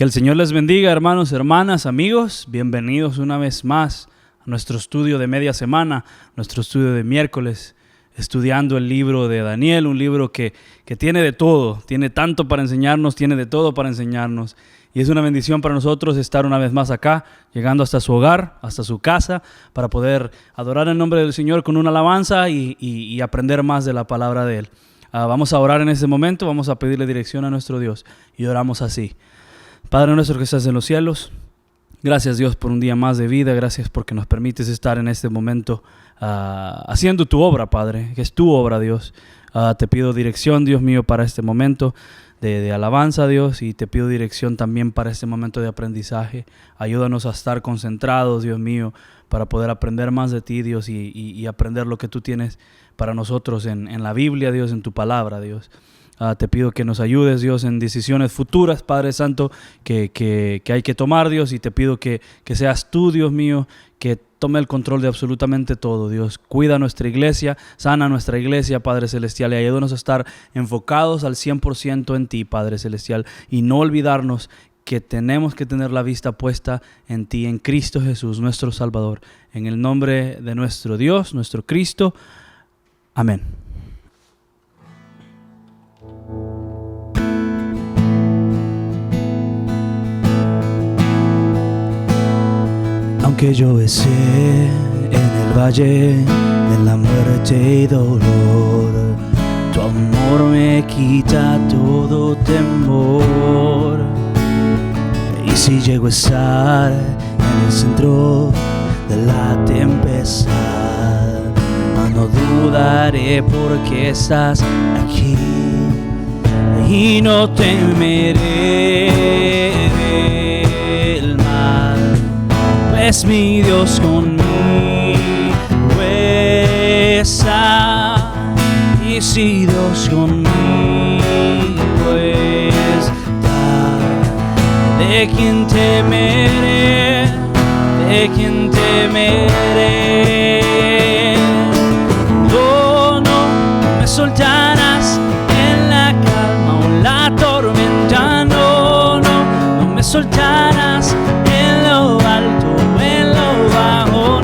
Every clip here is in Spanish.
Que el Señor les bendiga, hermanos, hermanas, amigos. Bienvenidos una vez más a nuestro estudio de media semana, nuestro estudio de miércoles, estudiando el libro de Daniel, un libro que tiene de todo, tiene tanto para enseñarnos, tiene de todo para enseñarnos. Y es una bendición para nosotros estar una vez más acá, llegando hasta su hogar, hasta su casa, para poder adorar el nombre del Señor con una alabanza y aprender más de la palabra de Él. Vamos a orar en este momento, vamos a pedirle dirección a nuestro Dios y oramos así. Padre nuestro que estás en los cielos, gracias Dios por un día más de vida, gracias porque nos permites estar en este momento haciendo tu obra, Padre, que es tu obra, Dios. Te pido dirección, Dios mío, para este momento de alabanza, Dios, y te pido dirección también para este momento de aprendizaje. Ayúdanos a estar concentrados, Dios mío, para poder aprender más de ti, Dios, y aprender lo que tú tienes para nosotros en la Biblia, Dios, en tu palabra, Dios. Te pido que nos ayudes, Dios, en decisiones futuras, Padre Santo, que hay que tomar, Dios, y te pido que seas tú, Dios mío, que tome el control de absolutamente todo, Dios. Cuida nuestra iglesia, sana nuestra iglesia, Padre Celestial, y ayúdanos a estar enfocados al 100% en ti, Padre Celestial, y no olvidarnos que tenemos que tener la vista puesta en ti, en Cristo Jesús, nuestro Salvador. En el nombre de nuestro Dios, nuestro Cristo. Amén. Aunque yo esté en el valle de la muerte y dolor, tu amor me quita todo temor. Y si llego a estar en el centro de la tempestad, no dudaré porque estás aquí y no temeré el mal, pues mi Dios conmigo está. Y si Dios conmigo está, ¿de quién temeré? ¿De quién temeré? No me soltarás en la calma o la tormenta. No me soltarás en lo alto, en lo bajo.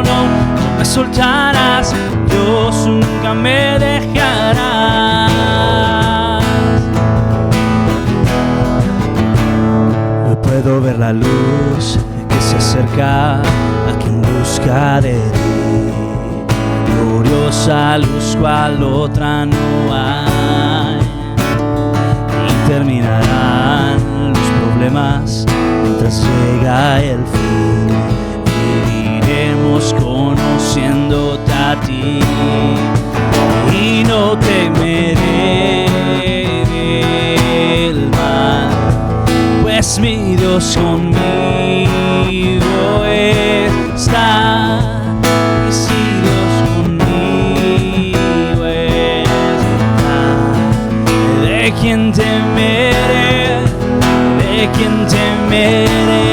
No me soltarás, Dios nunca me dejarás. Yo puedo ver la luz que se acerca a quien busca de ti. Gloriosa luz cual otra no hay. Y terminarán los problemas mientras llega el fin. Viviremos conociéndote a ti. Y no temeré el mal, pues mi Dios conmigo está. Y si Dios conmigo está, ¿de quién temeré? ¿De quién temeré?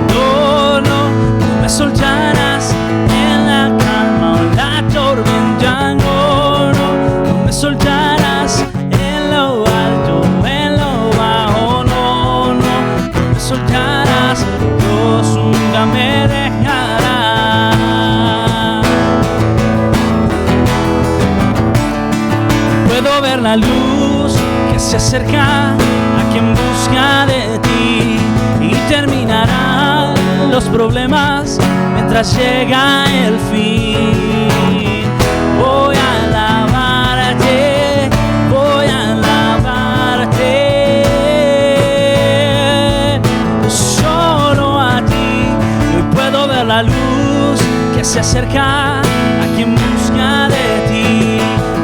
No me soltarás en la calma o la tormenta. No me soltarás en lo alto, en lo bajo. No me soltarás, Dios nunca me dejará. Puedo ver la luz que se acerca a quien busca de ti. Y terminarán los problemas mientras llega el fin. Voy a alabarte, voy a alabarte, solo a ti. Hoy puedo ver la luz que se acerca a quien busca de ti.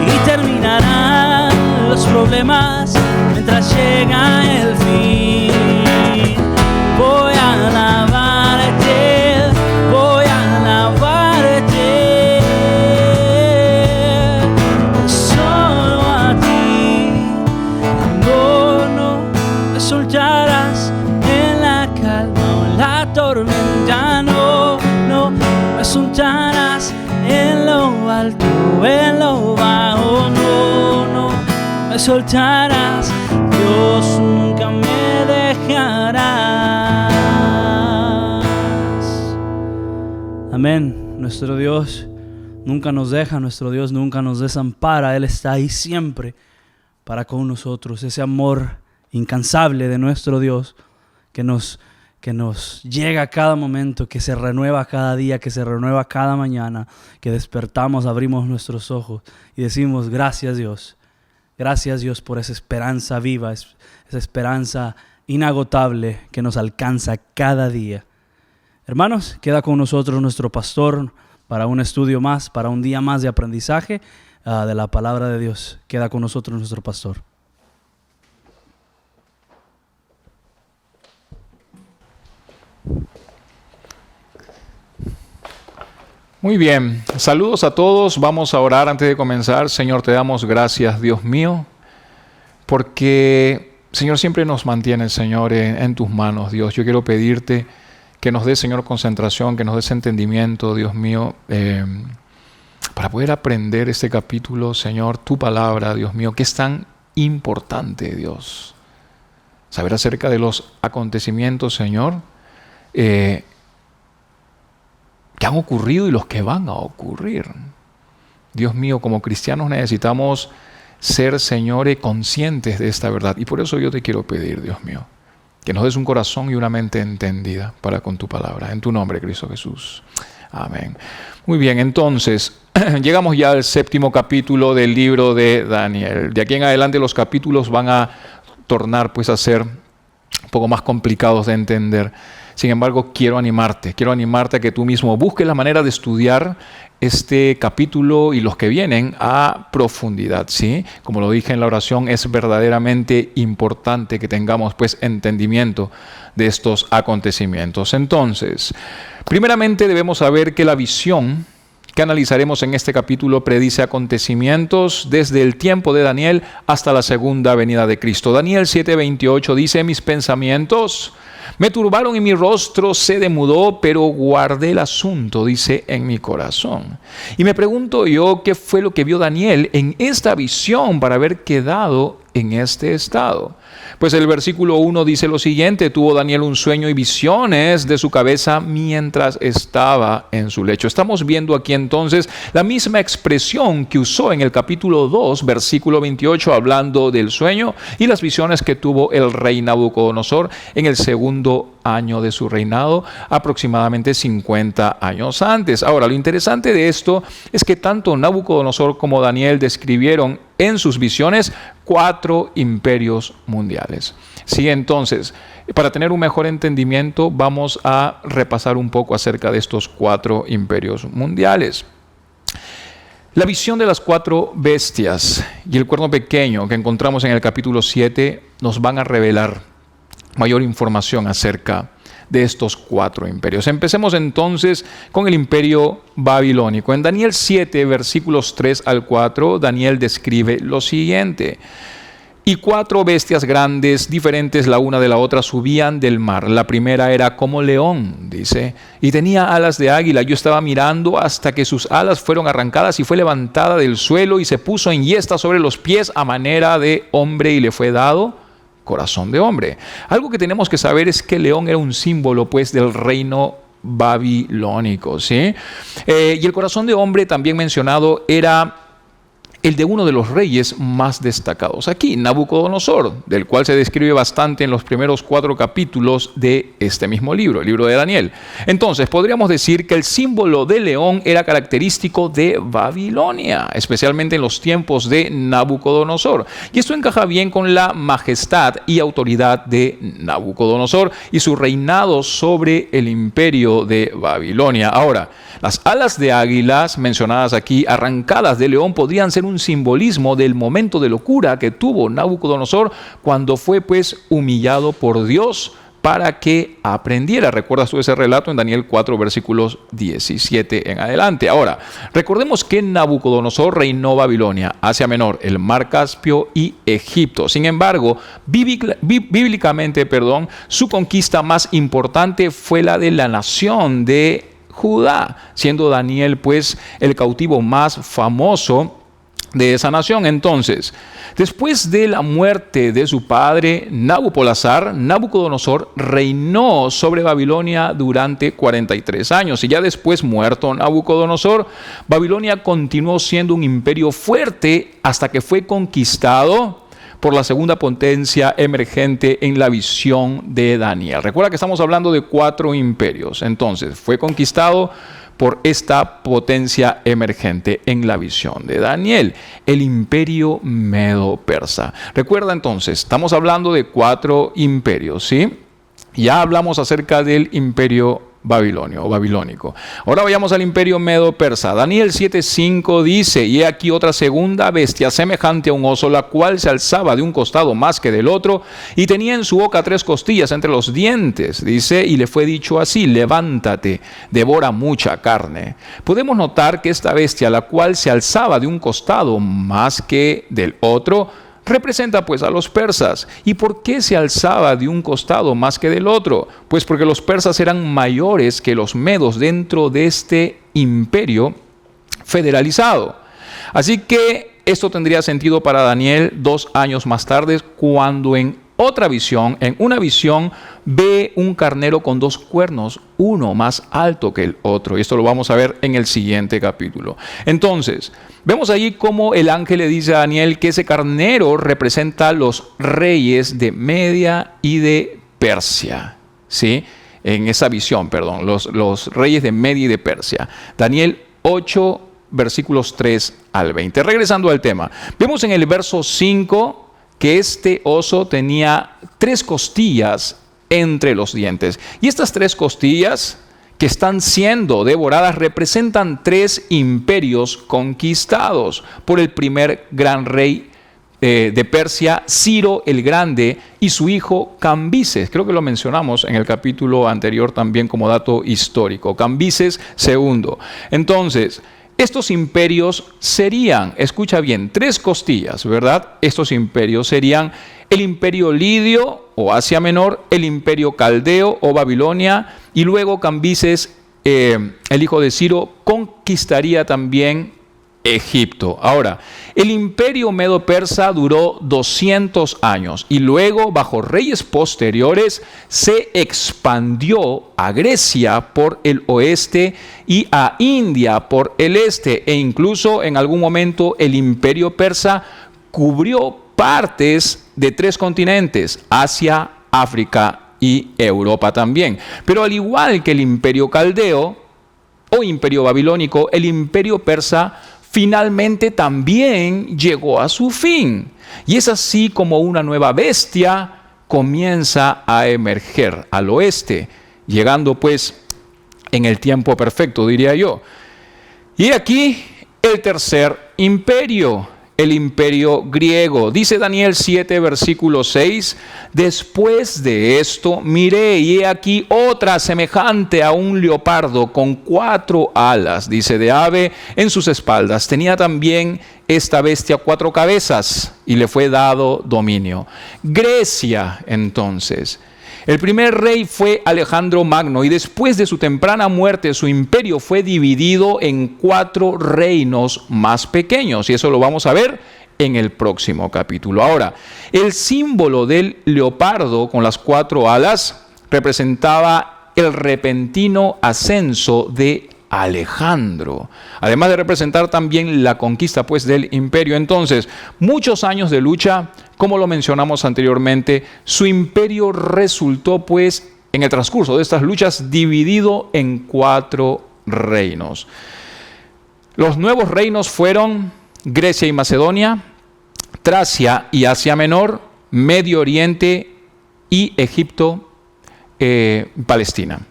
Y terminarán los problemas mientras llega el fin. Voy a alabarte, voy a alabarte, solo a ti. No me soltarás en la calma o en la tormenta. No me soltarás en lo alto, en lo bajo. No me soltarás, Dios, nunca me dejarás. Amén. Nuestro Dios nunca nos deja, nuestro Dios nunca nos desampara. Él está ahí siempre para con nosotros. Ese amor incansable de nuestro Dios que nos llega a cada momento, que se renueva cada día, que se renueva cada mañana, que despertamos, abrimos nuestros ojos y decimos gracias Dios por esa esperanza viva, esa esperanza inagotable que nos alcanza cada día. Hermanos, queda con nosotros nuestro pastor para un estudio más, para un día más de aprendizaje de la palabra de Dios. Queda con nosotros nuestro pastor. Muy bien, saludos a todos. Vamos a orar antes de comenzar. Señor, te damos gracias, Dios mío, porque, Señor, siempre nos mantiene, Señor, en tus manos, Dios. Yo quiero pedirte que nos des, Señor, concentración, que nos des entendimiento, Dios mío, para poder aprender este capítulo, Señor, tu palabra, Dios mío, que es tan importante, Dios. Saber acerca de los acontecimientos, Señor, que han ocurrido y los que van a ocurrir. Dios mío, como cristianos necesitamos ser, Señor, conscientes de esta verdad. Y por eso yo te quiero pedir, Dios mío, que nos des un corazón y una mente entendida para con tu palabra. En tu nombre, Cristo Jesús. Amén. Muy bien, entonces, llegamos ya al 7º capítulo del libro de Daniel. De aquí en adelante los capítulos van a tornar pues a ser un poco más complicados de entender. Sin embargo, quiero animarte a que tú mismo busques la manera de estudiar este capítulo y los que vienen a profundidad, ¿sí? Como lo dije en la oración, es verdaderamente importante que tengamos pues entendimiento de estos acontecimientos. Entonces, primeramente debemos saber que la visión que analizaremos en este capítulo predice acontecimientos desde el tiempo de Daniel hasta la segunda venida de Cristo. Daniel 7:28 dice: mis pensamientos me turbaron y mi rostro se demudó, pero guardé el asunto, dice, en mi corazón. Y me pregunto yo, ¿qué fue lo que vio Daniel en esta visión para haber quedado en este estado? Pues el versículo 1 dice lo siguiente: tuvo Daniel un sueño y visiones de su cabeza mientras estaba en su lecho. Estamos viendo aquí entonces la misma expresión que usó en el capítulo 2, versículo 28, hablando del sueño y las visiones que tuvo el rey Nabucodonosor en el segundo año de su reinado, aproximadamente 50 años antes. Ahora, lo interesante de esto es que tanto Nabucodonosor como Daniel describieron en sus visiones 4 imperios mundiales. Sí, entonces, para tener un mejor entendimiento, vamos a repasar un poco acerca de estos 4 imperios mundiales. La visión de las 4 bestias y el cuerno pequeño que encontramos en el capítulo 7 nos van a revelar mayor información acerca de estos 4 imperios. Empecemos entonces con el imperio babilónico. En Daniel 7, versículos 3 al 4, Daniel describe lo siguiente: y 4 bestias grandes, diferentes la una de la otra, subían del mar. La primera era como león, dice, y tenía alas de águila. Yo estaba mirando hasta que sus alas fueron arrancadas y fue levantada del suelo y se puso en hiesta sobre los pies a manera de hombre, y le fue dado corazón de hombre. Algo que tenemos que saber es que el león era un símbolo pues del reino babilónico, ¿sí? Y el corazón de hombre, también mencionado, era el de uno de los reyes más destacados aquí, Nabucodonosor, del cual se describe bastante en los primeros 4 capítulos de este mismo libro, el libro de Daniel. Entonces, podríamos decir que el símbolo del león era característico de Babilonia, especialmente en los tiempos de Nabucodonosor. Y esto encaja bien con la majestad y autoridad de Nabucodonosor y su reinado sobre el imperio de Babilonia. Ahora, las alas de águilas mencionadas aquí, arrancadas de león, podrían ser un simbolismo del momento de locura que tuvo Nabucodonosor cuando fue pues humillado por Dios para que aprendiera. ¿Recuerdas tú ese relato en Daniel 4, versículos 17 en adelante? Ahora, recordemos que Nabucodonosor reinó Babilonia, Asia Menor, el Mar Caspio y Egipto. Sin embargo, bíblicamente, su conquista más importante fue la de la nación de Judá, siendo Daniel pues el cautivo más famoso de esa nación. Entonces, después de la muerte de su padre Nabopolassar, Nabucodonosor reinó sobre Babilonia durante 43 años. Y ya después, muerto Nabucodonosor, Babilonia continuó siendo un imperio fuerte hasta que fue conquistado por la segunda potencia emergente en la visión de Daniel. Recuerda que estamos hablando de 4 imperios. Entonces, fue conquistado por esta potencia emergente en la visión de Daniel, el imperio medo-persa. Recuerda entonces, estamos hablando de 4 imperios, ¿sí? Ya hablamos acerca del imperio babilonio o babilónico. Ahora vayamos al imperio medo-persa. Daniel 7:5 dice: y he aquí otra segunda bestia semejante a un oso, la cual se alzaba de un costado más que del otro, y tenía en su boca 3 costillas entre los dientes. Dice, y le fue dicho así: levántate, devora mucha carne. Podemos notar que esta bestia, la cual se alzaba de un costado más que del otro, representa pues a los persas. ¿Y por qué se alzaba de un costado más que del otro? Pues porque los persas eran mayores que los medos dentro de este imperio federalizado. Así que esto tendría sentido para Daniel 2 años más tarde, cuando en una visión, ve un carnero con 2 cuernos, uno más alto que el otro. Y esto lo vamos a ver en el siguiente capítulo. Entonces, vemos allí cómo el ángel le dice a Daniel que ese carnero representa los reyes de Media y de Persia. ¿Sí? En esa visión, perdón, los reyes de Media y de Persia. Daniel 8, versículos 3 al 20. Regresando al tema, vemos en el verso 5 que este oso tenía 3 costillas entre los dientes. Y estas 3 costillas que están siendo devoradas representan 3 imperios conquistados por el primer gran rey de Persia, Ciro el Grande, y su hijo Cambises. Creo que lo mencionamos en el capítulo anterior también como dato histórico. Cambises II. Entonces, estos imperios serían, escucha bien, 3 costillas, ¿verdad? Estos imperios serían el imperio lidio o Asia Menor, el imperio caldeo o Babilonia, y luego Cambises, el hijo de Ciro, conquistaría también Egipto. Ahora, el imperio medo-persa duró 200 años y luego, bajo reyes posteriores, se expandió a Grecia por el oeste y a India por el este, e incluso en algún momento el imperio persa cubrió partes de 3 continentes: Asia, África y Europa también. Pero al igual que el imperio caldeo o imperio babilónico, el imperio persa finalmente también llegó a su fin. Y es así como una nueva bestia comienza a emerger al oeste, llegando pues en el tiempo perfecto, diría yo. Y aquí el tercer imperio, el imperio griego. Dice Daniel 7, versículo 6, después de esto miré y he aquí otra semejante a un leopardo con 4 alas, dice, de ave en sus espaldas. Tenía también esta bestia 4 cabezas y le fue dado dominio. Grecia, entonces. El primer rey fue Alejandro Magno, y después de su temprana muerte su imperio fue dividido en 4 reinos más pequeños, y eso lo vamos a ver en el próximo capítulo. Ahora, el símbolo del leopardo con las 4 alas representaba el repentino ascenso de Alejandro, además de representar también la conquista pues del imperio. Entonces, muchos años de lucha, como lo mencionamos anteriormente, su imperio resultó pues en el transcurso de estas luchas dividido en 4 reinos. Los nuevos reinos fueron Grecia y Macedonia, Tracia y Asia Menor, Medio Oriente y Egipto, Palestina.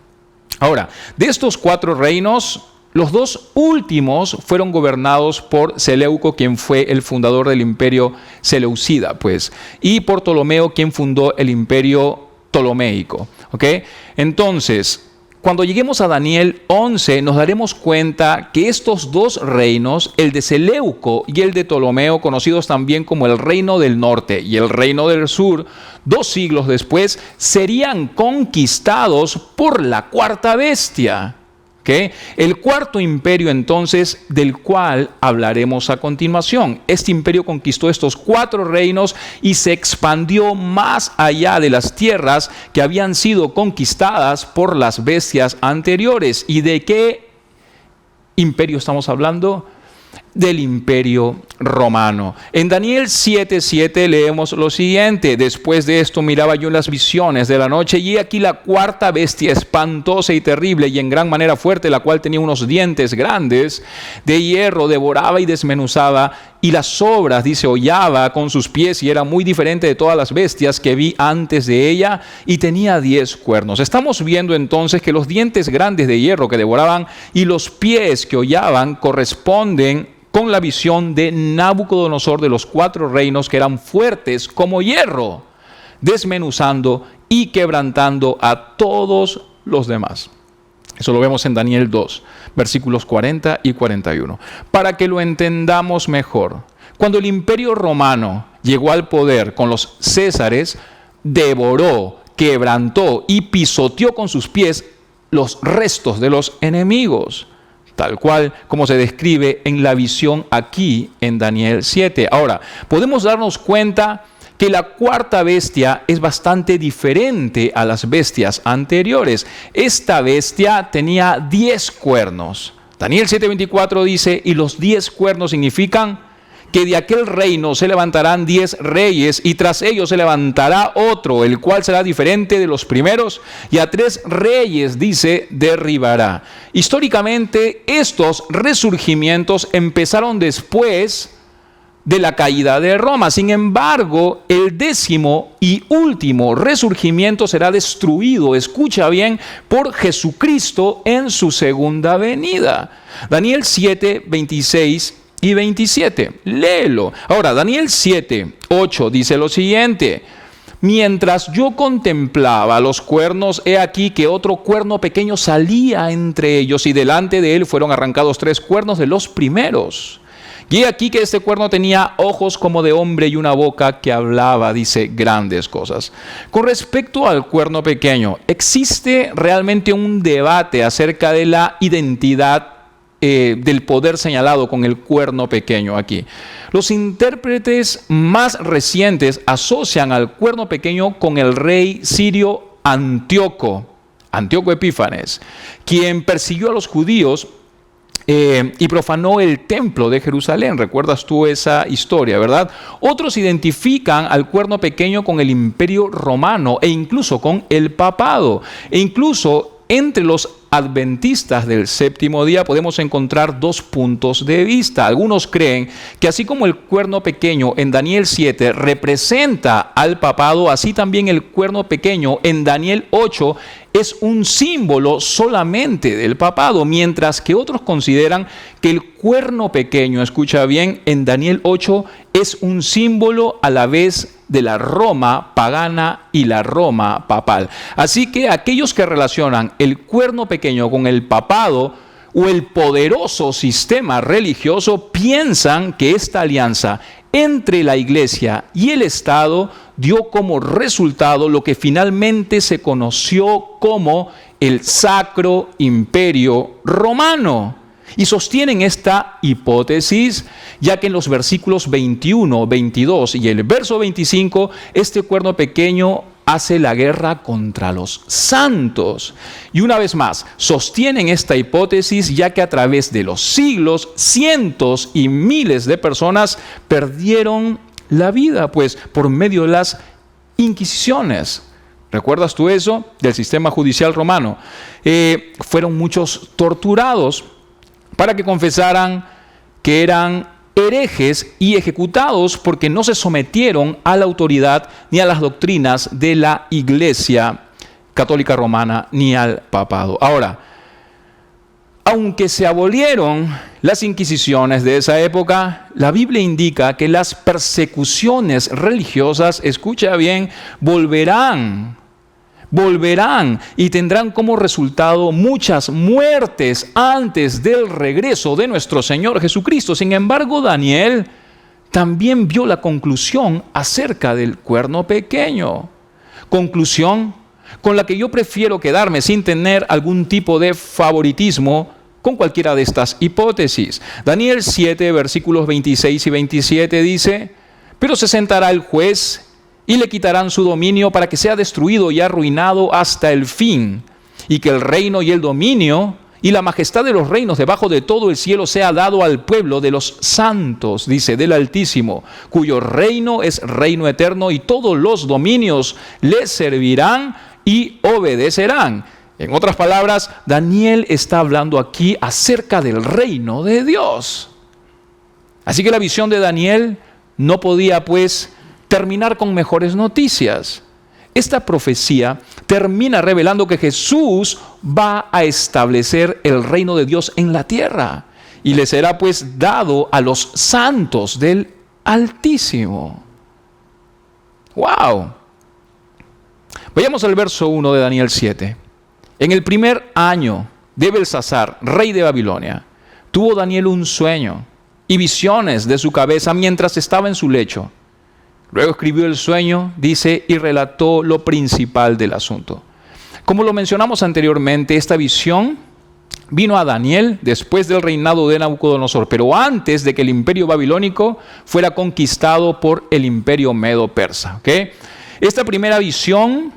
Ahora, de estos 4 reinos, los 2 últimos fueron gobernados por Seleuco, quien fue el fundador del imperio seleucida, pues, y por Ptolomeo, quien fundó el imperio ptolomeico. ¿Ok? Entonces, cuando lleguemos a Daniel 11, nos daremos cuenta que estos 2 reinos, el de Seleuco y el de Ptolomeo, conocidos también como el reino del norte y el reino del sur, 2 siglos después, serían conquistados por la 4ª bestia. ¿Okay? El cuarto imperio, entonces, del cual hablaremos a continuación. Este imperio conquistó estos 4 reinos y se expandió más allá de las tierras que habían sido conquistadas por las bestias anteriores. ¿Y de qué imperio estamos hablando? Del imperio romano. En Daniel 7:7 leemos lo siguiente: después de esto miraba yo en las visiones de la noche, y he aquí la cuarta bestia, espantosa y terrible y en gran manera fuerte, la cual tenía unos dientes grandes de hierro, devoraba y desmenuzaba, y las obras, dice, hollaba con sus pies, y era muy diferente de todas las bestias que vi antes de ella, y tenía 10 cuernos. Estamos viendo entonces que los dientes grandes de hierro que devoraban y los pies que hollaban corresponden con la visión de Nabucodonosor de los 4 reinos que eran fuertes como hierro, desmenuzando y quebrantando a todos los demás. Eso lo vemos en Daniel 2, versículos 40 y 41. Para que lo entendamos mejor, cuando el imperio romano llegó al poder con los césares, devoró, quebrantó y pisoteó con sus pies los restos de los enemigos, tal cual como se describe en la visión aquí en Daniel 7. Ahora, podemos darnos cuenta que la cuarta bestia es bastante diferente a las bestias anteriores. Esta bestia tenía 10 cuernos. Daniel 7:24 dice, y los 10 cuernos significan que de aquel reino se levantarán 10 reyes, y tras ellos se levantará otro, el cual será diferente de los primeros, y a 3 reyes, dice, derribará. Históricamente, estos resurgimientos empezaron después de la caída de Roma. Sin embargo, el 10º y último resurgimiento será destruido, escucha bien, por Jesucristo en su segunda venida. Daniel 7, 26 y 27. Léelo. Ahora, Daniel 7, 8 dice lo siguiente: mientras yo contemplaba los cuernos, he aquí que otro cuerno pequeño salía entre ellos, y delante de él fueron arrancados 3 cuernos de los primeros. Y he aquí que este cuerno tenía ojos como de hombre y una boca que hablaba, dice, grandes cosas. Con respecto al cuerno pequeño, existe realmente un debate acerca de la identidad del poder señalado con el cuerno pequeño aquí. Los intérpretes más recientes asocian al cuerno pequeño con el rey sirio Antíoco Epífanes, quien persiguió a los judíos y profanó el templo de Jerusalén. ¿Recuerdas tú esa historia, verdad? Otros identifican al cuerno pequeño con el imperio romano e incluso con el papado. E incluso entre los adventistas del séptimo día podemos encontrar 2 puntos de vista. Algunos creen que así como el cuerno pequeño en Daniel 7 representa al papado, así también el cuerno pequeño en Daniel 8 es un símbolo solamente del papado, mientras que otros consideran que el cuerno pequeño, escucha bien, en Daniel 8 es un símbolo a la vez de la Roma pagana y la Roma papal. Así que aquellos que relacionan el cuerno pequeño con el papado o el poderoso sistema religioso piensan que esta alianza entre la iglesia y el Estado dio como resultado lo que finalmente se conoció como el Sacro Imperio Romano. Y sostienen esta hipótesis, ya que en los versículos 21, 22 y el verso 25, este cuerno pequeño hace la guerra contra los santos. Y una vez más, sostienen esta hipótesis, ya que a través de los siglos, cientos y miles de personas perdieron la vida, pues por medio de las inquisiciones. ¿Recuerdas tú eso? Del sistema judicial romano. Fueron muchos torturados para que confesaran que eran herejes y ejecutados porque no se sometieron a la autoridad ni a las doctrinas de la Iglesia Católica Romana ni al papado. Ahora, aunque se abolieron las inquisiciones de esa época, la Biblia indica que las persecuciones religiosas, escucha bien, volverán y tendrán como resultado muchas muertes antes del regreso de nuestro Señor Jesucristo. Sin embargo, Daniel también vio la conclusión acerca del cuerno pequeño. Conclusión: con la que yo prefiero quedarme sin tener algún tipo de favoritismo con cualquiera de estas hipótesis. Daniel 7, versículos 26 y 27 dice: pero se sentará el juez y le quitarán su dominio para que sea destruido y arruinado hasta el fin, y que el reino y el dominio y la majestad de los reinos debajo de todo el cielo sea dado al pueblo de los santos, dice, del Altísimo, cuyo reino es reino eterno, y todos los dominios le servirán y obedecerán. En otras palabras, Daniel está hablando aquí acerca del reino de Dios. Así que la visión de Daniel no podía, pues, terminar con mejores noticias. Esta profecía termina revelando que Jesús va a establecer el reino de Dios en la tierra y le será, pues, dado a los santos del Altísimo. ¡Wow! Vayamos al verso 1 de Daniel 7. En el primer año de Belsasar, rey de Babilonia, tuvo Daniel un sueño y visiones de su cabeza mientras estaba en su lecho. Luego escribió el sueño, dice, y relató lo principal del asunto. Como lo mencionamos anteriormente, esta visión vino a Daniel después del reinado de Nabucodonosor, pero antes de que el imperio babilónico fuera conquistado por el imperio medo-persa. ¿Okay? Esta primera visión,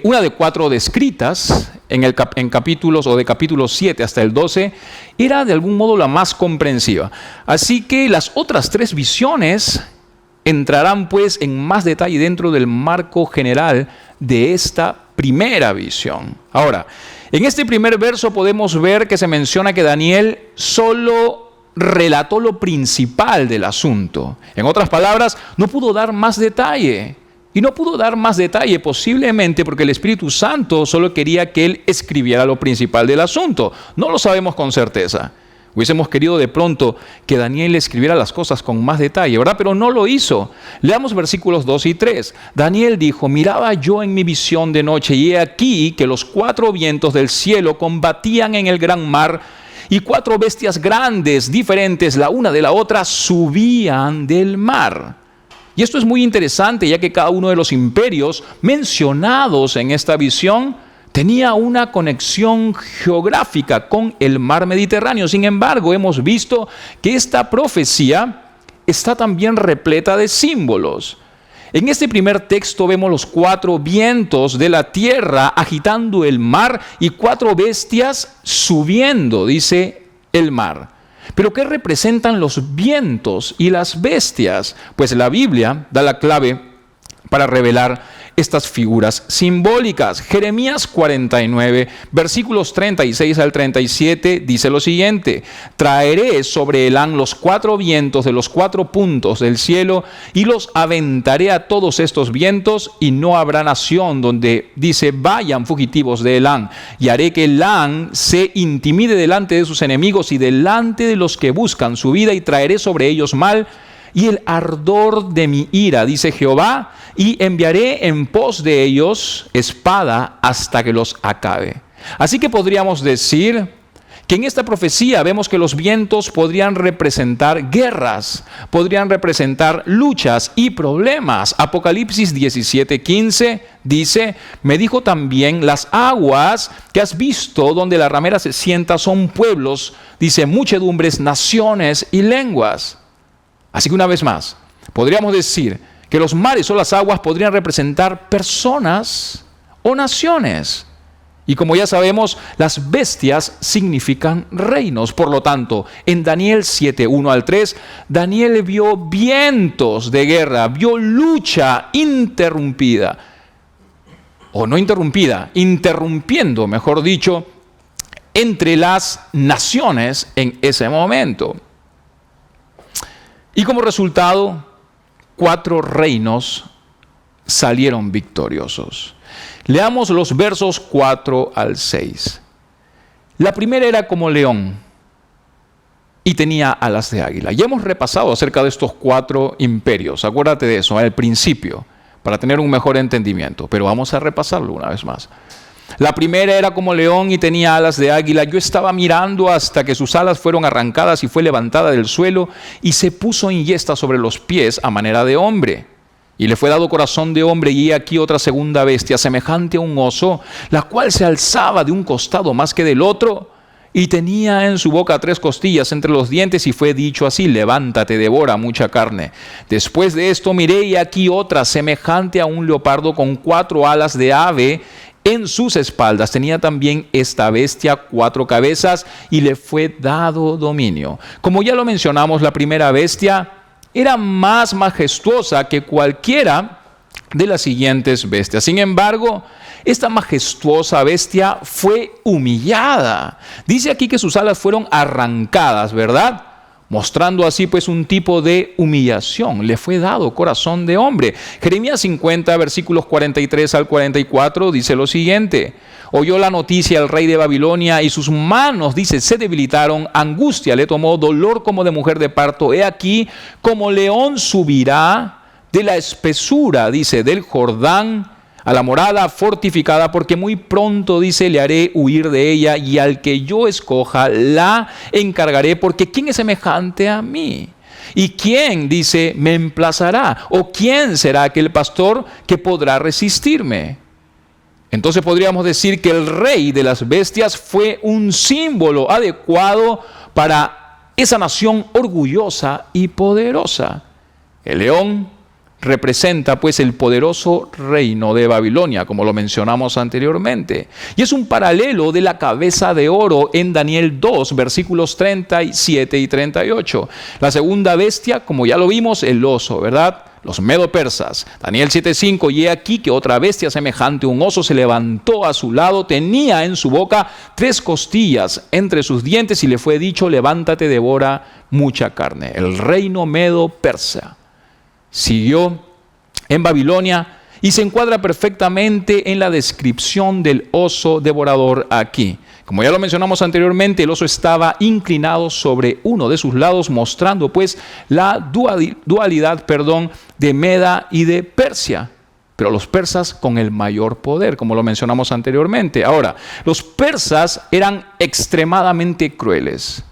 una de 4 descritas en capítulos o de capítulos 7 hasta el 12, era de algún modo la más comprensiva. Así que las otras 3 visiones entrarán, pues, en más detalle dentro del marco general de esta primera visión. Ahora, en este primer verso podemos ver que se menciona que Daniel solo relató lo principal del asunto. En otras palabras, no pudo dar más detalle. Y no pudo dar más detalle posiblemente porque el Espíritu Santo solo quería que él escribiera lo principal del asunto. No lo sabemos con certeza. Hubiésemos querido de pronto que Daniel escribiera las cosas con más detalle, ¿verdad? Pero no lo hizo. Leamos versículos 2 y 3. Daniel dijo: miraba yo en mi visión de noche, y he aquí que los 4 vientos del cielo combatían en el gran mar, y 4 bestias grandes, diferentes la una de la otra, subían del mar. Y esto es muy interesante, ya que cada uno de los imperios mencionados en esta visión tenía una conexión geográfica con el mar Mediterráneo. Sin embargo, hemos visto que esta profecía está también repleta de símbolos. En este primer texto vemos los 4 vientos de la tierra agitando el mar y 4 bestias subiendo, dice el mar. ¿Pero qué representan los vientos y las bestias? Pues la Biblia da la clave para revelar estas figuras simbólicas. Jeremías 49, versículos 36 al 37, dice lo siguiente: traeré sobre Elán los 4 vientos de los 4 puntos del cielo, y los aventaré a todos estos vientos, y no habrá nación donde, dice, vayan fugitivos de Elán, y haré que Elán se intimide delante de sus enemigos y delante de los que buscan su vida, y traeré sobre ellos mal y el ardor de mi ira, dice Jehová, y enviaré en pos de ellos espada hasta que los acabe. Así que podríamos decir que en esta profecía vemos que los vientos podrían representar guerras, podrían representar luchas y problemas. Apocalipsis 17:15 dice: me dijo también, las aguas que has visto donde la ramera se sienta son pueblos, dice, muchedumbres, naciones y lenguas. Así que una vez más, podríamos decir que los mares o las aguas podrían representar personas o naciones. Y como ya sabemos, las bestias significan reinos. Por lo tanto, en Daniel 7, 1 al 3, Daniel vio vientos de guerra, vio lucha interrumpida. O no interrumpida, interrumpiendo, mejor dicho, entre las naciones en ese momento. Y como resultado, 4 reinos salieron victoriosos. Leamos los versos 4 al 6. La primera era como león y tenía alas de águila. Ya hemos repasado acerca de estos 4 imperios. Acuérdate de eso al principio, para tener un mejor entendimiento. Pero vamos a repasarlo una vez más. La primera era como león y tenía alas de águila. Yo estaba mirando hasta que sus alas fueron arrancadas y fue levantada del suelo y se puso en yesta sobre los pies a manera de hombre. Y le fue dado corazón de hombre, y he aquí otra segunda bestia, semejante a un oso, la cual se alzaba de un costado más que del otro, y tenía en su boca 3 costillas entre los dientes, y fue dicho así: levántate, devora mucha carne. Después de esto miré, y aquí otra, semejante a un leopardo, con 4 alas de ave en sus espaldas. Tenía también esta bestia 4 cabezas, y le fue dado dominio. Como ya lo mencionamos, la primera bestia era más majestuosa que cualquiera de las siguientes bestias. Sin embargo, esta majestuosa bestia fue humillada. Dice aquí que sus alas fueron arrancadas, ¿verdad? Mostrando así pues un tipo de humillación. Le fue dado corazón de hombre. Jeremías 50, versículos 43 al 44, dice lo siguiente: oyó la noticia el rey de Babilonia, y sus manos, dice, se debilitaron, angustia le tomó, dolor como de mujer de parto. He aquí, como león subirá de la espesura, dice, del Jordán a la morada fortificada, porque muy pronto, dice, le haré huir de ella, y al que yo escoja la encargaré, porque ¿quién es semejante a mí? ¿Y quién, dice, me emplazará? ¿O quién será aquel pastor que podrá resistirme? Entonces podríamos decir que el rey de las bestias fue un símbolo adecuado para esa nación orgullosa y poderosa. El león representa pues el poderoso reino de Babilonia, como lo mencionamos anteriormente. Y es un paralelo de la cabeza de oro en Daniel 2, versículos 37 y 38. La segunda bestia, como ya lo vimos, el oso, ¿verdad? Los medo-persas. Daniel 7:5, y he aquí que otra bestia semejante a un oso se levantó a su lado, tenía en su boca 3 costillas entre sus dientes, y le fue dicho: levántate, devora mucha carne. El reino medo-persa siguió en Babilonia y se encuadra perfectamente en la descripción del oso devorador aquí. Como ya lo mencionamos anteriormente, el oso estaba inclinado sobre uno de sus lados, mostrando pues la dualidad de Meda y de Persia. Pero los persas con el mayor poder, como lo mencionamos anteriormente. Ahora, los persas eran extremadamente crueles.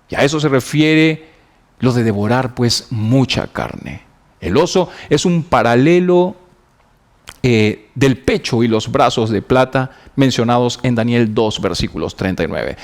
Y a eso se refiere lo de devorar pues mucha carne. El oso es un paralelo del pecho y los brazos de plata mencionados en Daniel 2, versículos 39.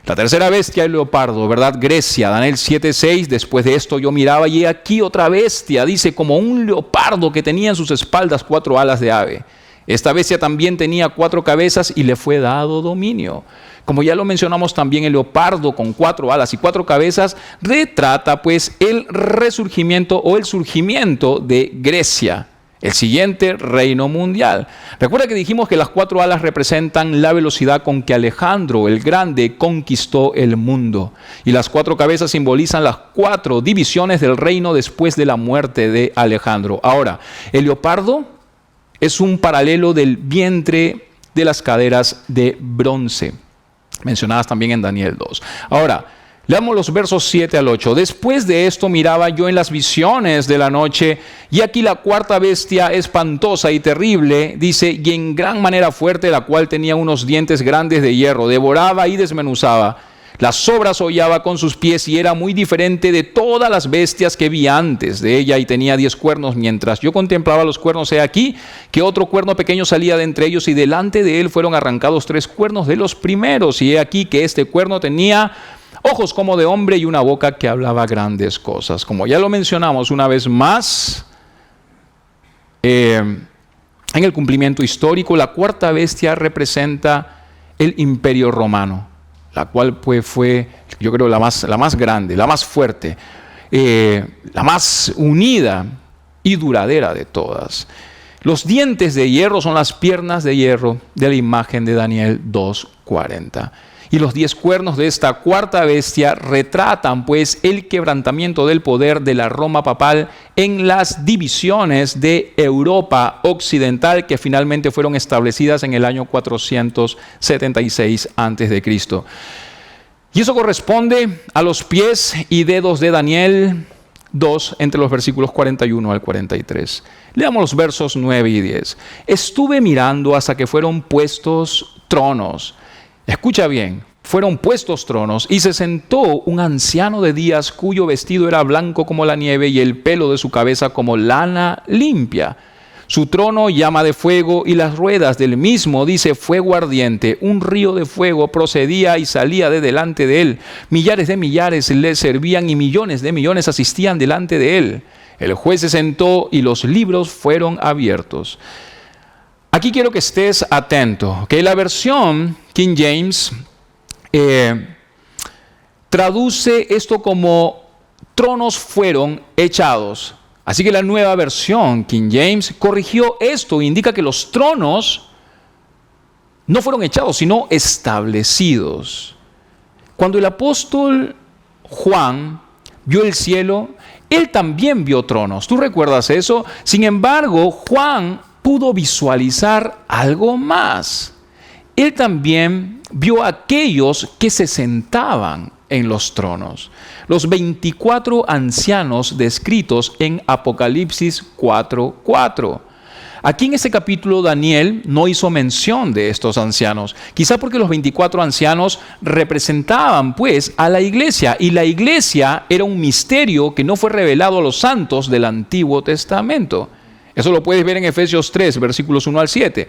La tercera bestia, el leopardo, ¿verdad? Grecia, Daniel 7:6, después de esto yo miraba, y aquí otra bestia, dice, como un leopardo que tenía en sus espaldas 4 alas de ave. Esta bestia también tenía 4 cabezas, y le fue dado dominio. Como ya lo mencionamos también, el leopardo con 4 alas y 4 cabezas retrata pues el resurgimiento o el surgimiento de Grecia, el siguiente reino mundial. Recuerda que dijimos que las 4 alas representan la velocidad con que Alejandro el Grande conquistó el mundo, y las 4 cabezas simbolizan las 4 divisiones del reino después de la muerte de Alejandro. Ahora, el leopardo es un paralelo del vientre de las caderas de bronce, mencionadas también en Daniel 2. Ahora, leamos los versos 7 al 8. Después de esto miraba yo en las visiones de la noche, y aquí la cuarta bestia espantosa y terrible, dice, y en gran manera fuerte, la cual tenía unos dientes grandes de hierro, devoraba y desmenuzaba. Las sobras hollaba con sus pies, y era muy diferente de todas las bestias que vi antes de ella, y tenía 10 cuernos. Mientras yo contemplaba los cuernos, he aquí que otro cuerno pequeño salía de entre ellos, y delante de él fueron arrancados 3 cuernos de los primeros, y he aquí que este cuerno tenía ojos como de hombre y una boca que hablaba grandes cosas. Como ya lo mencionamos una vez más, en el cumplimiento histórico, la cuarta bestia representa el Imperio Romano, la cual pues fue, yo creo, la más grande, la más fuerte, la más unida y duradera de todas. Los dientes de hierro son las piernas de hierro de la imagen de Daniel 2:40. Y los 10 cuernos de esta cuarta bestia retratan pues el quebrantamiento del poder de la Roma papal en las divisiones de Europa occidental, que finalmente fueron establecidas en el año 476 a.C. Y eso corresponde a los pies y dedos de Daniel 2, entre los versículos 41 al 43. Leamos los versos 9 y 10. Estuve mirando hasta que fueron puestos tronos. Escucha bien, fueron puestos tronos y se sentó un anciano de días cuyo vestido era blanco como la nieve y el pelo de su cabeza como lana limpia. Su trono llama de fuego y las ruedas del mismo, dice, fuego ardiente. Un río de fuego procedía y salía de delante de él. Millares de millares le servían y millones de millones asistían delante de él. El juez se sentó y los libros fueron abiertos. Aquí quiero que estés atento, que la versión King James traduce esto como tronos fueron echados. Así que la nueva versión, King James, corrigió esto. Indica que los tronos no fueron echados, sino establecidos. Cuando el apóstol Juan vio el cielo, él también vio tronos. ¿Tú recuerdas eso? Sin embargo, Juan pudo visualizar algo más. Él también vio a aquellos que se sentaban en los tronos. Los 24 ancianos descritos en Apocalipsis 4:4. Aquí en este capítulo Daniel no hizo mención de estos ancianos, quizá porque los 24 ancianos representaban pues a la iglesia, y la iglesia era un misterio que no fue revelado a los santos del Antiguo Testamento. Eso lo puedes ver en Efesios 3, versículos 1 al 7.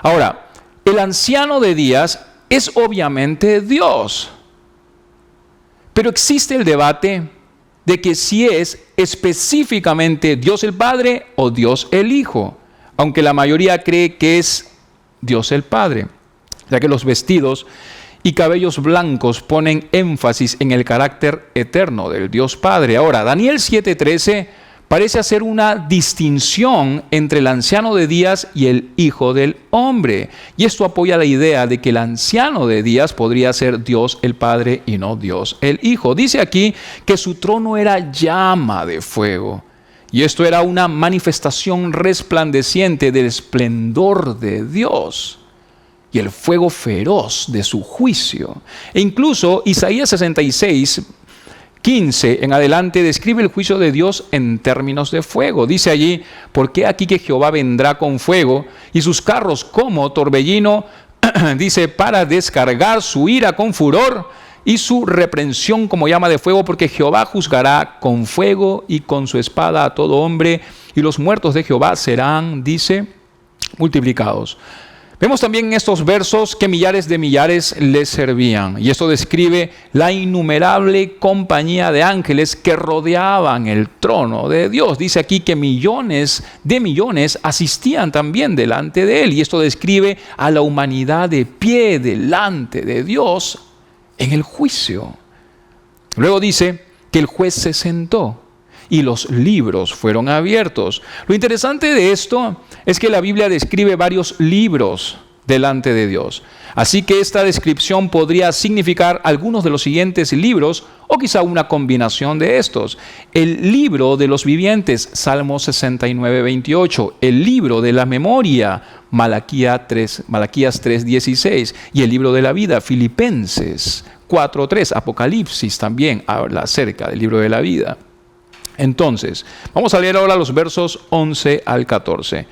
Ahora, el anciano de días es obviamente Dios. Pero existe el debate de que si es específicamente Dios el Padre o Dios el Hijo, aunque la mayoría cree que es Dios el Padre, ya que los vestidos y cabellos blancos ponen énfasis en el carácter eterno del Dios Padre. Ahora, Daniel 7:13 parece hacer una distinción entre el anciano de días y el Hijo del Hombre. Y esto apoya la idea de que el anciano de días podría ser Dios el Padre y no Dios el Hijo. Dice aquí que su trono era llama de fuego. Y esto era una manifestación resplandeciente del esplendor de Dios y el fuego feroz de su juicio. E incluso Isaías 66:15 en adelante describe el juicio de Dios en términos de fuego. Dice allí, porque aquí que Jehová vendrá con fuego y sus carros como torbellino, dice, para descargar su ira con furor y su reprensión como llama de fuego, porque Jehová juzgará con fuego y con su espada a todo hombre, y los muertos de Jehová serán, dice, multiplicados. Vemos también en estos versos que millares de millares le servían. Y esto describe la innumerable compañía de ángeles que rodeaban el trono de Dios. Dice aquí que millones de millones asistían también delante de él. Y esto describe a la humanidad de pie delante de Dios en el juicio. Luego dice que el juez se sentó y los libros fueron abiertos. Lo interesante de esto es que la Biblia describe varios libros delante de Dios. Así que esta descripción podría significar algunos de los siguientes libros o quizá una combinación de estos. El libro de los vivientes, Salmo 69:28. El libro de la memoria, Malaquías 3:16. Y el libro de la vida, Filipenses 4:3. Apocalipsis también habla acerca del libro de la vida. Entonces, vamos a leer ahora los versos 11 al 14.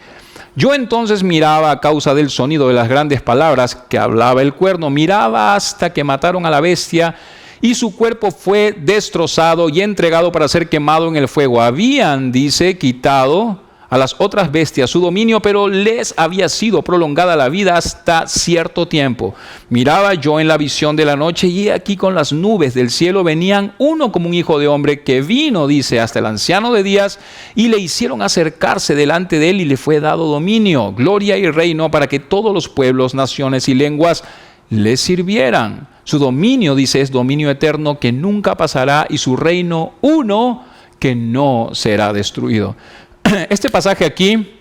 Yo entonces miraba a causa del sonido de las grandes palabras que hablaba el cuerno, miraba hasta que mataron a la bestia y su cuerpo fue destrozado y entregado para ser quemado en el fuego. Habían, dice, quitado a las otras bestias su dominio, pero les había sido prolongada la vida hasta cierto tiempo. Miraba yo en la visión de la noche y aquí con las nubes del cielo venían uno como un hijo de hombre que vino, dice, hasta el anciano de días y le hicieron acercarse delante de él y le fue dado dominio, gloria y reino para que todos los pueblos, naciones y lenguas le sirvieran. Su dominio, dice, es dominio eterno que nunca pasará y su reino uno que no será destruido. Este pasaje aquí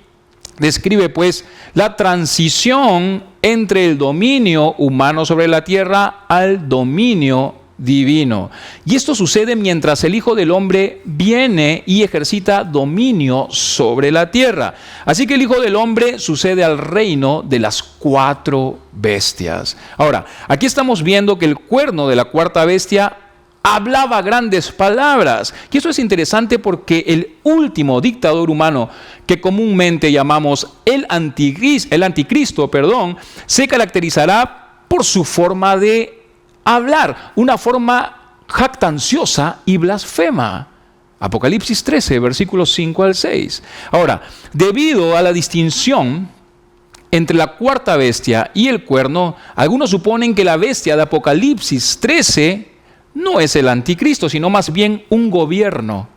describe pues la transición entre el dominio humano sobre la tierra al dominio divino. Y esto sucede mientras el Hijo del Hombre viene y ejercita dominio sobre la tierra. Así que el Hijo del Hombre sucede al reino de las 4 bestias. Ahora, aquí estamos viendo que el cuerno de la cuarta bestia hablaba grandes palabras. Y eso es interesante porque el último dictador humano que comúnmente llamamos el anticristo, se caracterizará por su forma de hablar, una forma jactanciosa y blasfema. Apocalipsis 13, versículos 5 al 6. Ahora, debido a la distinción entre la cuarta bestia y el cuerno, algunos suponen que la bestia de Apocalipsis 13 no es el anticristo, sino más bien un gobierno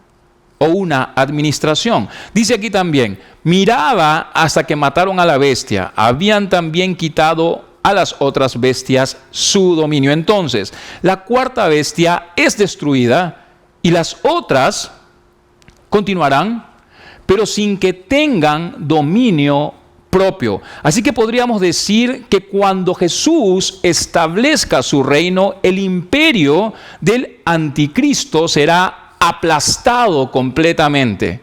o una administración. Dice aquí también, miraba hasta que mataron a la bestia, habían también quitado a las otras bestias su dominio. Entonces, la cuarta bestia es destruida y las otras continuarán, pero sin que tengan dominio propio. Así que podríamos decir que cuando Jesús establezca su reino, el imperio del anticristo será aplastado completamente.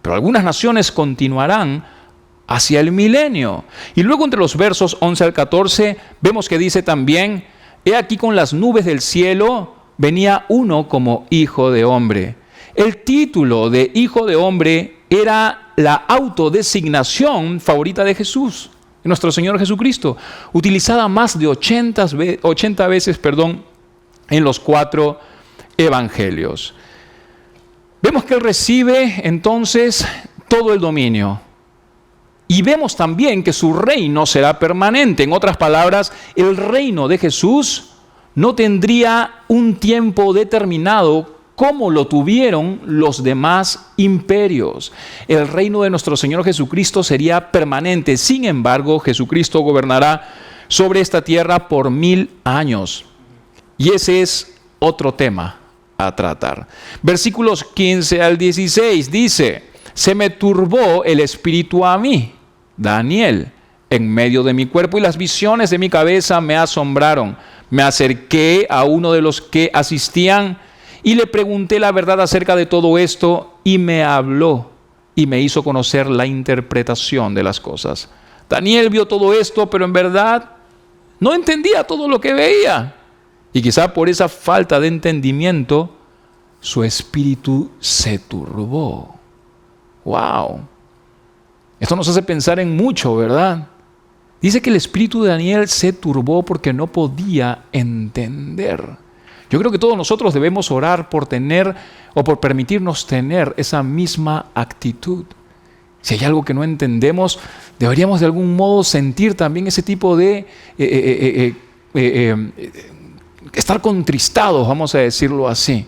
Pero algunas naciones continuarán hacia el milenio. Y luego entre los versos 11 al 14 vemos que dice también, he aquí con las nubes del cielo venía uno como hijo de hombre. El título de hijo de hombre era la autodesignación favorita de Jesús, de nuestro Señor Jesucristo, utilizada más de 80 veces en los 4 evangelios. Vemos que Él recibe entonces todo el dominio. Y vemos también que su reino será permanente. En otras palabras, el reino de Jesús no tendría un tiempo determinado como lo tuvieron los demás imperios. El reino de nuestro Señor Jesucristo sería permanente. Sin embargo, Jesucristo gobernará sobre esta tierra por 1000 años. Y ese es otro tema a tratar. Versículos 15 al 16 dice, se me turbó el espíritu a mí, Daniel, en medio de mi cuerpo, y las visiones de mi cabeza me asombraron. Me acerqué a uno de los que asistían y le pregunté la verdad acerca de todo esto, y me habló y me hizo conocer la interpretación de las cosas. Daniel vio todo esto, pero en verdad no entendía todo lo que veía. Y quizá por esa falta de entendimiento, su espíritu se turbó. ¡Wow! Esto nos hace pensar en mucho, ¿verdad? Dice que el espíritu de Daniel se turbó porque no podía entender. Yo creo que todos nosotros debemos orar por tener o por permitirnos tener esa misma actitud. Si hay algo que no entendemos, deberíamos de algún modo sentir también ese tipo de estar contristados, vamos a decirlo así,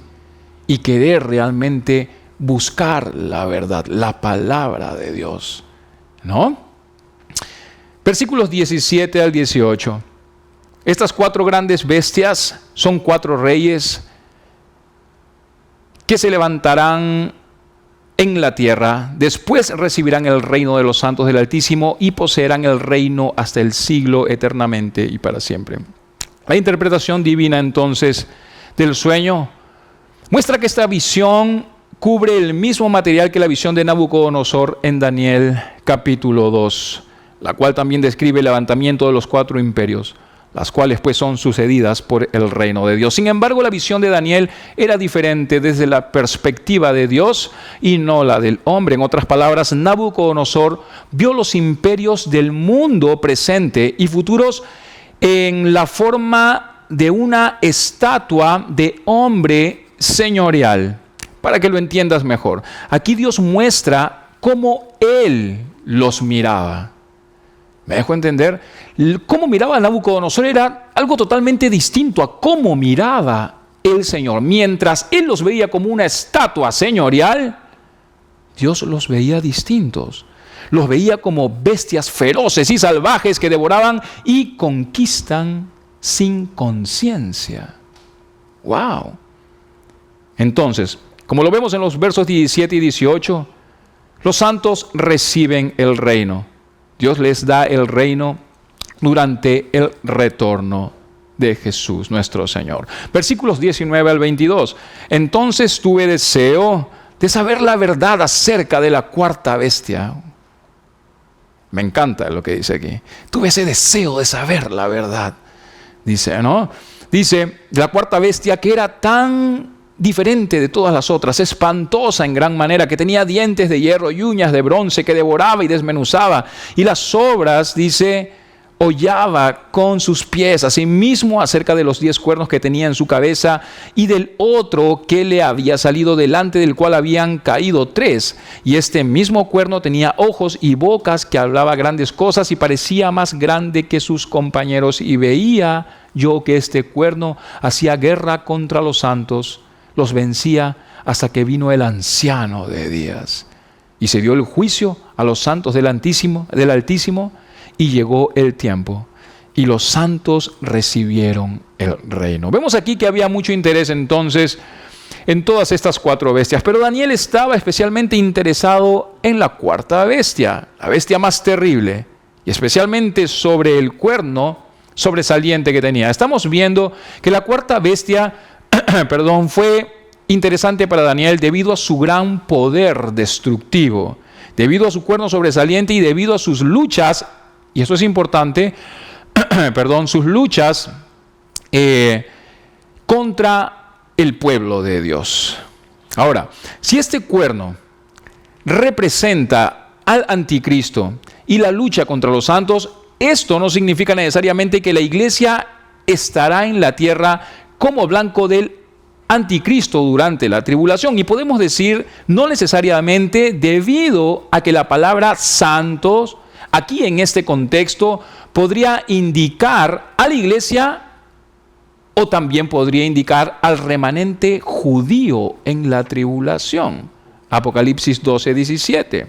y querer realmente buscar la verdad, la palabra de Dios, ¿no? Versículos 17 al 18. Estas 4 grandes bestias son 4 reyes que se levantarán en la tierra, después recibirán el reino de los santos del Altísimo y poseerán el reino hasta el siglo eternamente y para siempre. La interpretación divina entonces del sueño muestra que esta visión cubre el mismo material que la visión de Nabucodonosor en Daniel capítulo 2, la cual también describe el levantamiento de los 4 imperios, las cuales pues son sucedidas por el reino de Dios. Sin embargo, la visión de Daniel era diferente desde la perspectiva de Dios y no la del hombre. En otras palabras, Nabucodonosor vio los imperios del mundo presente y futuros en la forma de una estatua de hombre señorial. Para que lo entiendas mejor, aquí Dios muestra cómo Él los miraba. ¿Me dejo entender? Cómo miraba a Nabucodonosor era algo totalmente distinto a cómo miraba el Señor. Mientras Él los veía como una estatua señorial, Dios los veía distintos. Los veía como bestias feroces y salvajes que devoraban y conquistan sin conciencia. ¡Wow! Entonces, como lo vemos en los versos 17 y 18, los santos reciben el reino. Dios les da el reino durante el retorno de Jesús, nuestro Señor. Versículos 19 al 22. Entonces tuve deseo de saber la verdad acerca de la cuarta bestia. Me encanta lo que dice aquí. Tuve ese deseo de saber la verdad. Dice, ¿no? Dice, la cuarta bestia que era tan diferente de todas las otras, espantosa en gran manera, que tenía dientes de hierro y uñas de bronce, que devoraba y desmenuzaba. Y las obras, dice, hollaba con sus pies, asimismo acerca de los 10 cuernos que tenía en su cabeza y del otro que le había salido delante, del cual habían caído 3. Y este mismo cuerno tenía ojos y bocas, que hablaba grandes cosas y parecía más grande que sus compañeros. Y veía yo que este cuerno hacía guerra contra los santos, los vencía hasta que vino el anciano de días. Y se dio el juicio a los santos del Altísimo, y llegó el tiempo, y los santos recibieron el reino. Vemos aquí que había mucho interés entonces en todas estas 4 bestias, pero Daniel estaba especialmente interesado en la 4ª bestia, la bestia más terrible, y especialmente sobre el cuerno sobresaliente que tenía. Estamos viendo que la 4ª bestia fue interesante para Daniel debido a su gran poder destructivo, debido a su cuerno sobresaliente y debido a sus luchas, y eso es importante, sus luchas contra el pueblo de Dios. Ahora, si este cuerno representa al anticristo y la lucha contra los santos, esto no significa necesariamente que la iglesia estará en la tierra como blanco del anticristo durante la tribulación. Y podemos decir no necesariamente, debido a que la palabra santos aquí en este contexto podría indicar a la iglesia o también podría indicar al remanente judío en la tribulación. Apocalipsis 12:17.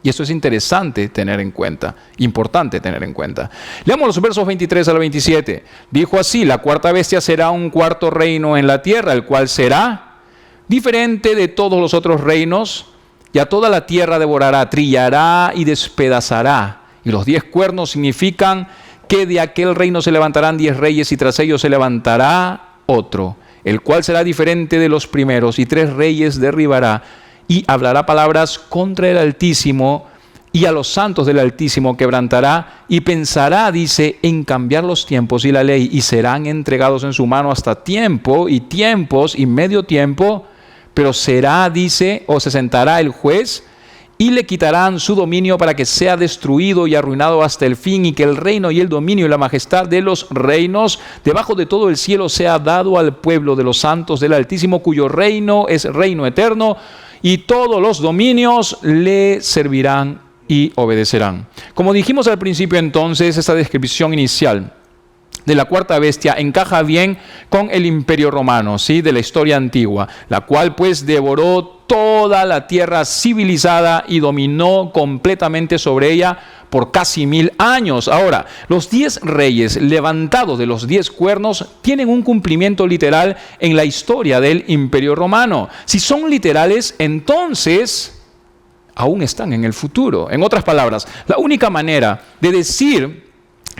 Y esto es interesante tener en cuenta, importante tener en cuenta. Leamos los versos 23 al 27. Dijo así: la 4ª bestia será un 4º reino en la tierra, el cual será diferente de todos los otros reinos, y a toda la tierra devorará, trillará y despedazará. Y los 10 cuernos significan que de aquel reino se levantarán 10 reyes, y tras ellos se levantará otro, el cual será diferente de los primeros, y 3 reyes derribará, y hablará palabras contra el Altísimo, y a los santos del Altísimo quebrantará, y pensará, dice, en cambiar los tiempos y la ley, y serán entregados en su mano hasta tiempo y tiempos y medio tiempo. Pero será, dice, o se sentará el juez, y le quitarán su dominio para que sea destruido y arruinado hasta el fin, y que el reino y el dominio y la majestad de los reinos debajo de todo el cielo sea dado al pueblo de los santos del Altísimo, cuyo reino es reino eterno, y todos los dominios le servirán y obedecerán. Como dijimos al principio, entonces, esta descripción inicial de la 4ª bestia encaja bien con el Imperio Romano, ¿sí?, de la historia antigua, la cual pues devoró toda la tierra civilizada y dominó completamente sobre ella por casi 1000 años. Ahora, los 10 reyes levantados de los 10 cuernos tienen un cumplimiento literal en la historia del Imperio Romano. Si son literales, entonces aún están en el futuro. En otras palabras, la única manera de decir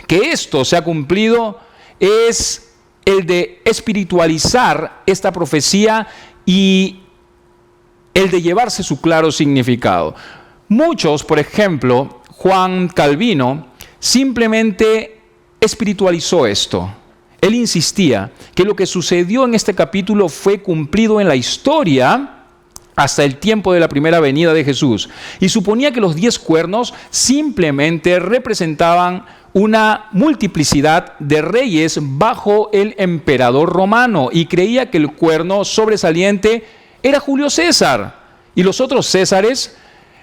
que esto se ha cumplido es el de espiritualizar esta profecía y el de llevarse su claro significado. Muchos, por ejemplo, Juan Calvino, simplemente espiritualizó esto. Él insistía que lo que sucedió en este capítulo fue cumplido en la historia hasta el tiempo de la primera venida de Jesús, y suponía que los 10 cuernos simplemente representaban una multiplicidad de reyes bajo el emperador romano, y creía que el cuerno sobresaliente era Julio César y los otros Césares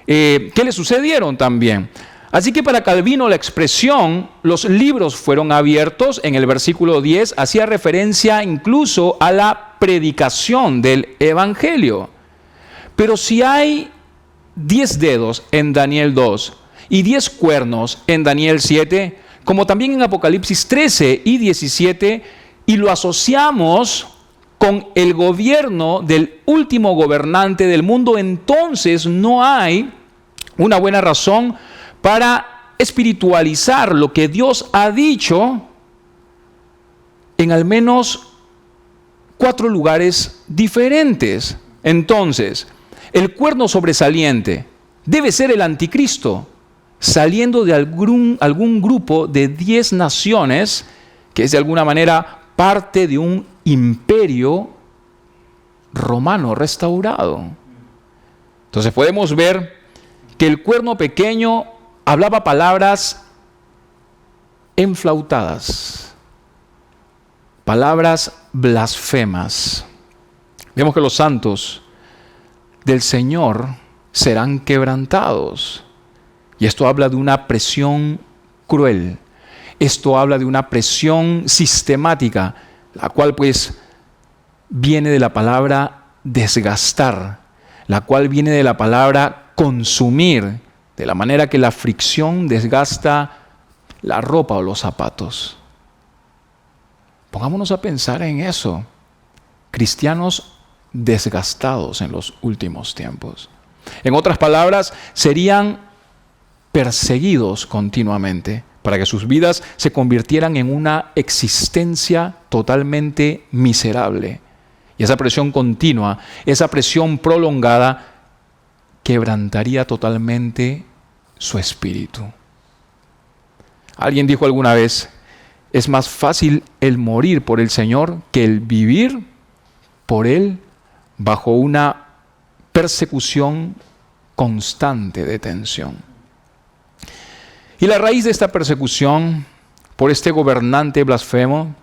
que le sucedieron también. Así que para Calvino la expresión "los libros fueron abiertos" en el versículo 10 hacía referencia incluso a la predicación del evangelio. Pero si hay 10 dedos en Daniel 2 y 10 cuernos en Daniel 7, como también en Apocalipsis 13 y 17, y lo asociamos con el gobierno del último gobernante del mundo, entonces no hay una buena razón para espiritualizar lo que Dios ha dicho en al menos 4 lugares diferentes. Entonces, el cuerno sobresaliente debe ser el anticristo, saliendo de algún grupo de 10 naciones, que es de alguna manera parte de un imperio romano restaurado. Entonces podemos ver que el cuerno pequeño hablaba palabras enflautadas, palabras blasfemas. Vemos que los santos del Señor serán quebrantados. Y esto habla de una presión cruel. Esto habla de una presión sistemática, la cual pues viene de la palabra desgastar, la cual viene de la palabra consumir, de la manera que la fricción desgasta la ropa o los zapatos. Pongámonos a pensar en eso. Cristianos desgastados en los últimos tiempos. En otras palabras, serían perseguidos continuamente para que sus vidas se convirtieran en una existencia totalmente miserable. Y esa presión continua, esa presión prolongada, quebrantaría totalmente su espíritu. Alguien dijo alguna vez, es más fácil el morir por el Señor que el vivir por Él bajo una persecución constante de tensión. Y la raíz de esta persecución por este gobernante blasfemo,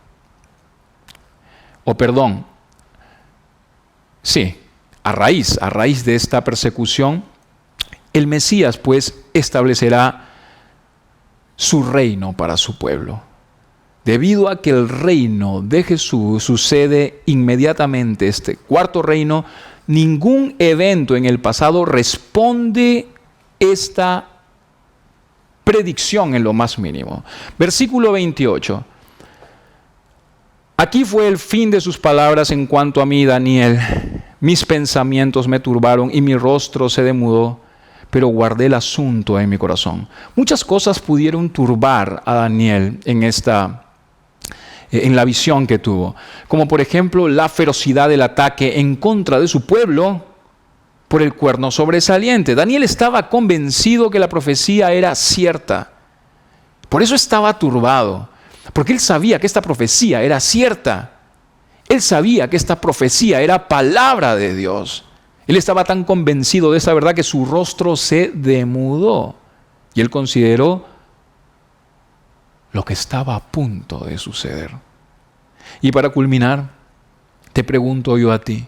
a raíz de esta persecución, el Mesías pues establecerá su reino para su pueblo. Debido a que el reino de Jesús sucede inmediatamente, este cuarto reino, ningún evento en el pasado responde esta predicción en lo más mínimo. Versículo 28. Aquí fue el fin de sus palabras en cuanto a mí, Daniel. Mis pensamientos me turbaron y mi rostro se demudó, pero guardé el asunto en mi corazón. Muchas cosas pudieron turbar a Daniel en la visión que tuvo, como por ejemplo la ferocidad del ataque en contra de su pueblo por el cuerno sobresaliente. Daniel estaba convencido que la profecía era cierta, por eso estaba turbado, porque él sabía que esta profecía era cierta, él sabía que esta profecía era palabra de Dios. Él estaba tan convencido de esta verdad que su rostro se demudó y él consideró lo que estaba a punto de suceder. Y para culminar, te pregunto yo a ti,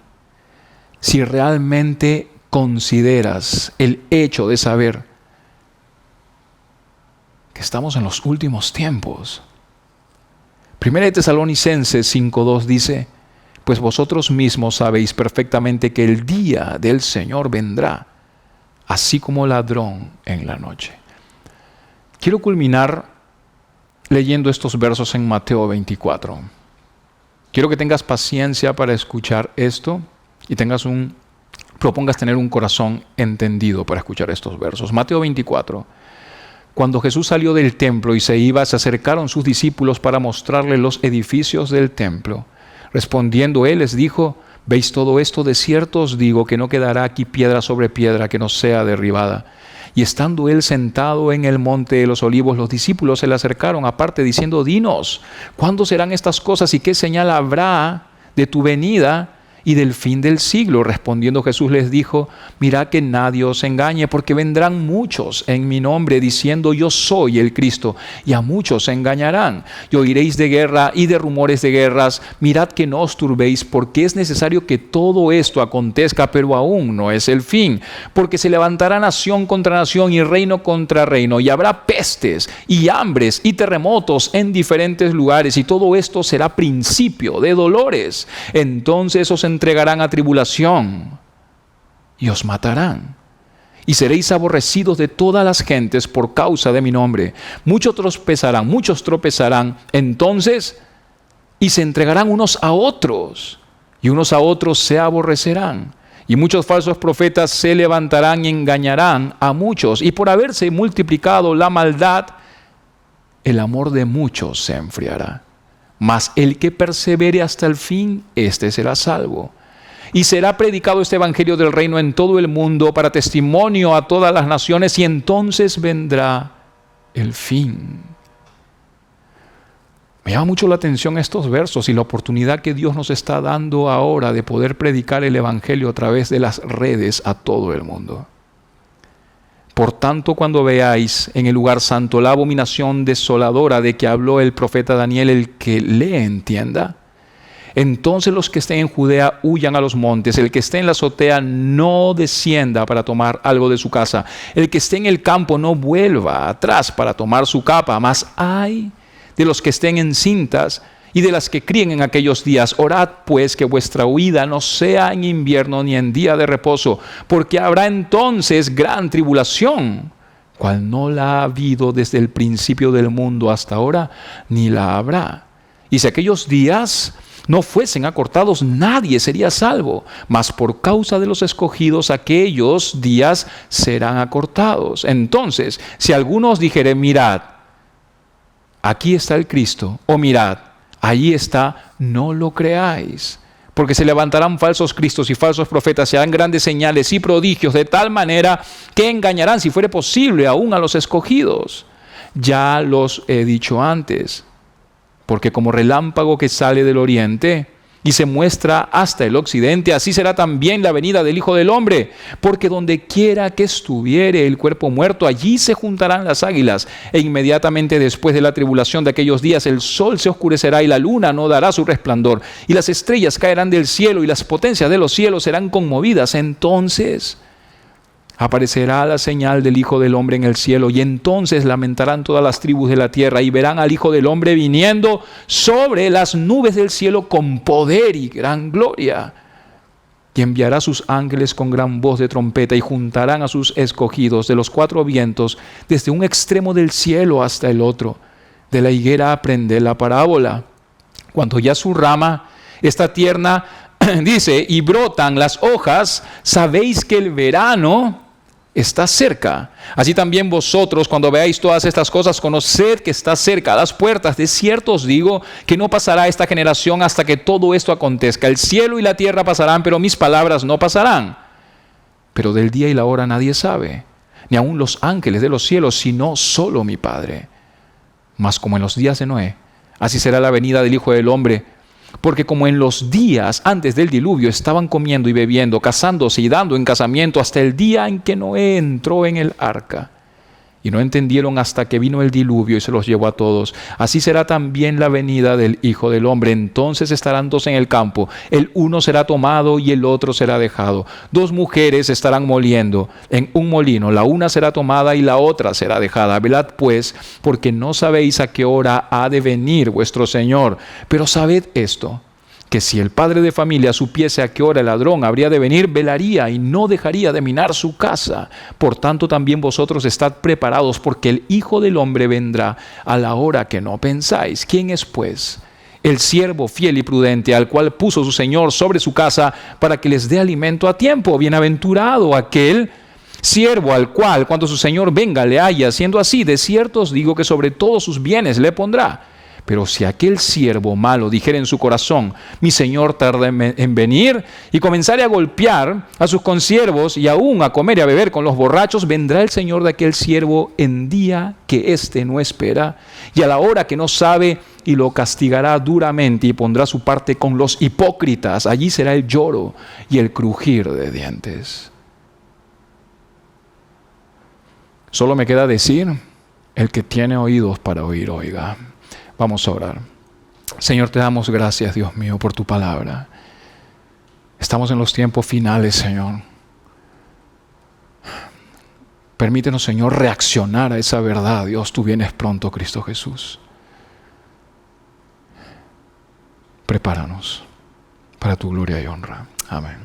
si realmente consideras el hecho de saber que estamos en los últimos tiempos. 1 Tesalonicenses 5:2 dice, pues vosotros mismos sabéis perfectamente que el día del Señor vendrá, así como ladrón en la noche. Quiero culminar leyendo estos versos en Mateo 24. Quiero que tengas paciencia para escuchar esto y propongas tener un corazón entendido para escuchar estos versos. Mateo 24. Cuando Jesús salió del templo y se iba, se acercaron sus discípulos para mostrarle los edificios del templo. Respondiendo él les dijo, ¿veis todo esto? De cierto os digo que no quedará aquí piedra sobre piedra que no sea derribada. Y estando él sentado en el monte de los olivos, los discípulos se le acercaron aparte diciendo, dinos, ¿cuándo serán estas cosas y qué señal habrá de tu venida y del fin del siglo? Respondiendo Jesús les dijo, mirad que nadie os engañe, porque vendrán muchos en mi nombre diciendo yo soy el Cristo, y a muchos se engañarán. Y oiréis de guerra y de rumores de guerras. Mirad que no os turbéis, porque es necesario que todo esto acontezca, pero aún no es el fin. Porque se levantará nación contra nación y reino contra reino, y habrá pestes y hambres y terremotos en diferentes lugares, y todo esto será principio de dolores. Entonces os entregarán a tribulación y os matarán. Y seréis aborrecidos de todas las gentes por causa de mi nombre. Muchos tropezarán entonces y se entregarán unos a otros, y unos a otros se aborrecerán. Y muchos falsos profetas se levantarán y engañarán a muchos. Y por haberse multiplicado la maldad, el amor de muchos se enfriará. Mas el que persevere hasta el fin, éste será salvo. Y será predicado este evangelio del reino en todo el mundo para testimonio a todas las naciones, y entonces vendrá el fin. Me llama mucho la atención estos versos y la oportunidad que Dios nos está dando ahora de poder predicar el evangelio a través de las redes a todo el mundo. Por tanto, cuando veáis en el lugar santo la abominación desoladora de que habló el profeta Daniel, el que le entienda, entonces los que estén en Judea huyan a los montes. El que esté en la azotea no descienda para tomar algo de su casa. El que esté en el campo no vuelva atrás para tomar su capa. Mas ay de los que estén en cintas y de las que críen en aquellos días. Orad pues que vuestra huida no sea en invierno ni en día de reposo, porque habrá entonces gran tribulación, cual no la ha habido desde el principio del mundo hasta ahora, ni la habrá. Y si aquellos días no fuesen acortados, nadie sería salvo, mas por causa de los escogidos aquellos días serán acortados. Entonces, si alguno os dijere, mirad, aquí está el Cristo, o mirad, allí está, no lo creáis. Porque se levantarán falsos cristos y falsos profetas, se harán grandes señales y prodigios, de tal manera que engañarán, si fuere posible, aún a los escogidos. Ya los he dicho antes. Porque como relámpago que sale del oriente y se muestra hasta el occidente, así será también la venida del Hijo del Hombre. Porque donde quiera que estuviere el cuerpo muerto, allí se juntarán las águilas. E inmediatamente después de la tribulación de aquellos días, el sol se oscurecerá y la luna no dará su resplandor. Y las estrellas caerán del cielo y las potencias de los cielos serán conmovidas. Entonces aparecerá la señal del Hijo del Hombre en el cielo, y entonces lamentarán todas las tribus de la tierra, y verán al Hijo del Hombre viniendo sobre las nubes del cielo con poder y gran gloria. Y enviará sus ángeles con gran voz de trompeta, y juntarán a sus escogidos de los cuatro vientos, desde un extremo del cielo hasta el otro. De la higuera aprended la parábola. Cuando ya su rama está tierna, dice, y brotan las hojas, sabéis que el verano está cerca. Así también vosotros, cuando veáis todas estas cosas, conoced que está cerca a las puertas. De cierto os digo que no pasará esta generación hasta que todo esto acontezca. El cielo y la tierra pasarán, pero mis palabras no pasarán. Pero del día y la hora nadie sabe, ni aun los ángeles de los cielos, sino solo mi Padre. Mas como en los días de Noé, así será la venida del Hijo del Hombre. Porque como en los días antes del diluvio estaban comiendo y bebiendo, casándose y dando en casamiento hasta el día en que Noé entró en el arca. Y no entendieron hasta que vino el diluvio y se los llevó a todos. Así será también la venida del Hijo del Hombre. Entonces estarán dos en el campo. El uno será tomado y el otro será dejado. Dos mujeres estarán moliendo en un molino. La una será tomada y la otra será dejada. Velad pues, porque no sabéis a qué hora ha de venir vuestro Señor. Pero sabed esto, que si el padre de familia supiese a qué hora el ladrón habría de venir, velaría y no dejaría de minar su casa. Por tanto, también vosotros estad preparados, porque el Hijo del Hombre vendrá a la hora que no pensáis. ¿Quién es, pues, el siervo fiel y prudente, al cual puso su Señor sobre su casa para que les dé alimento a tiempo? Bienaventurado aquel siervo al cual, cuando su Señor venga, le haya haciendo así. De cierto os digo que sobre todos sus bienes le pondrá. Pero si aquel siervo malo dijere en su corazón, mi señor tarda en venir, y comenzare a golpear a sus consiervos y aún a comer y a beber con los borrachos, vendrá el señor de aquel siervo en día que éste no espera y a la hora que no sabe, y lo castigará duramente y pondrá su parte con los hipócritas. Allí será el lloro y el crujir de dientes. Solo me queda decir, el que tiene oídos para oír, oiga. Vamos a orar. Señor, te damos gracias, Dios mío, por tu palabra. Estamos en los tiempos finales, Señor. Permítenos, Señor, reaccionar a esa verdad. Dios, tú vienes pronto, Cristo Jesús. Prepáranos para tu gloria y honra. Amén.